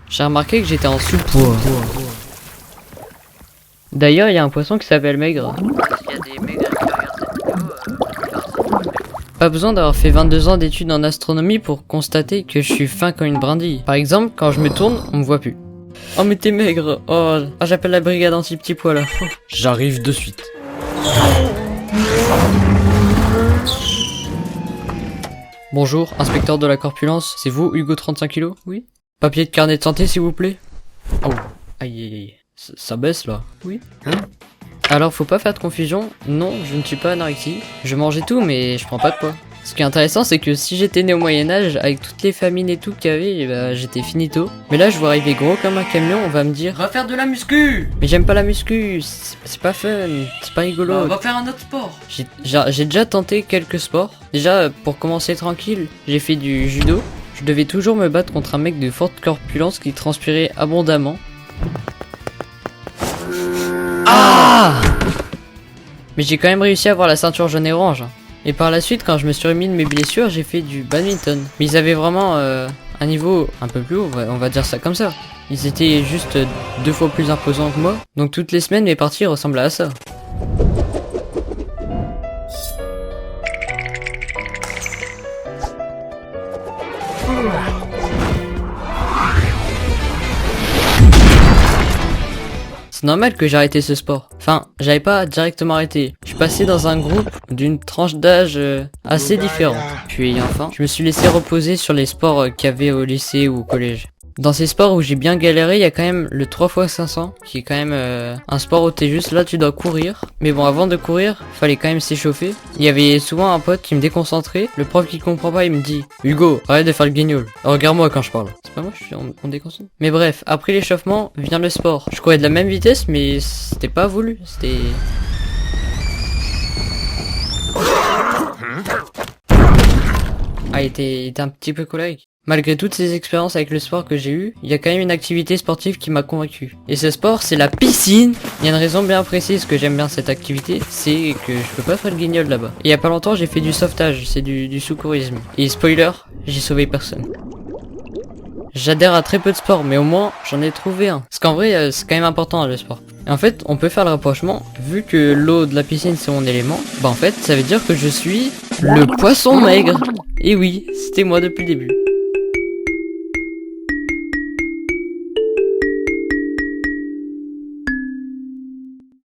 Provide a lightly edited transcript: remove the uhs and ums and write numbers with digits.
J'ai remarqué que j'étais en sous-poids. D'ailleurs, il y a un poisson qui s'appelle Maigre. S'il y a des maigres qui regardent cette vidéo, Pas besoin d'avoir fait 22 ans d'études en astronomie pour constater que je suis fin comme une brindille. Par exemple, quand je me tourne, on me voit plus. Oh mais t'es maigre. Oh, j'appelle la brigade anti-petit pois là. J'arrive de suite. Bonjour, inspecteur de la corpulence, c'est vous Hugo 35 kg? Oui. Papier de carnet de santé s'il vous plaît. Oh, aïe aïe aïe. Ça baisse là. Oui. Alors faut pas faire de confusion, non je ne suis pas anorexie. Je mangeais tout mais je prends pas de poids. Ce qui est intéressant c'est que si j'étais né au Moyen-Âge avec toutes les famines et tout qu'il y avait, bah, j'étais finito. Mais là je vois arriver gros comme un camion, on va me dire va faire de la muscu. mais j'aime pas la muscu, c'est pas fun, c'est pas rigolo. Va faire un autre sport. J'ai déjà tenté quelques sports. Déjà pour commencer tranquille, j'ai fait du judo. Je devais toujours me battre contre un mec de forte corpulence qui transpirait abondamment. Ah! Mais j'ai quand même réussi à avoir la ceinture jaune et orange. Et par la suite, quand je me suis remis de mes blessures, j'ai fait du badminton. Mais ils avaient vraiment un niveau un peu plus haut, on va dire ça comme ça. Ils étaient juste 2 fois plus imposants que moi. Donc toutes les semaines, mes parties ressemblaient à ça. C'est normal que j'ai arrêté ce sport. Enfin, j'avais pas directement arrêté. Je suis passé dans un groupe d'une tranche d'âge assez différente. Puis enfin, je me suis laissé reposer sur les sports qu'il y avait au lycée ou au collège. Dans ces sports où j'ai bien galéré, il y a quand même le 3x500, qui est quand même un sport où t'es juste là, tu dois courir. Mais bon, avant de courir, fallait quand même s'échauffer. Il y avait souvent un pote qui me déconcentrait. Le prof qui comprend pas, il me dit « Hugo, arrête de faire le guignol. Regarde-moi quand je parle. » C'est pas moi, on déconcentre. Mais bref, après l'échauffement, vient le sport. Je courais de la même vitesse, mais c'était pas voulu. C'était... Ah, il était un petit peu colérique. Malgré toutes ces expériences avec le sport que j'ai eu, il y a quand même une activité sportive qui m'a convaincu. Et ce sport, c'est la piscine. Il y a une raison bien précise que j'aime bien cette activité, c'est que je peux pas faire le guignol là-bas. Et il y a pas longtemps, j'ai fait du sauvetage, c'est du secourisme. Et spoiler, j'ai sauvé personne. J'adhère à très peu de sports, mais au moins, j'en ai trouvé un. Parce qu'en vrai, c'est quand même important le sport. Et en fait, on peut faire le rapprochement, vu que l'eau de la piscine c'est mon élément, bah en fait, ça veut dire que je suis le poisson maigre. Et oui, c'était moi depuis le début.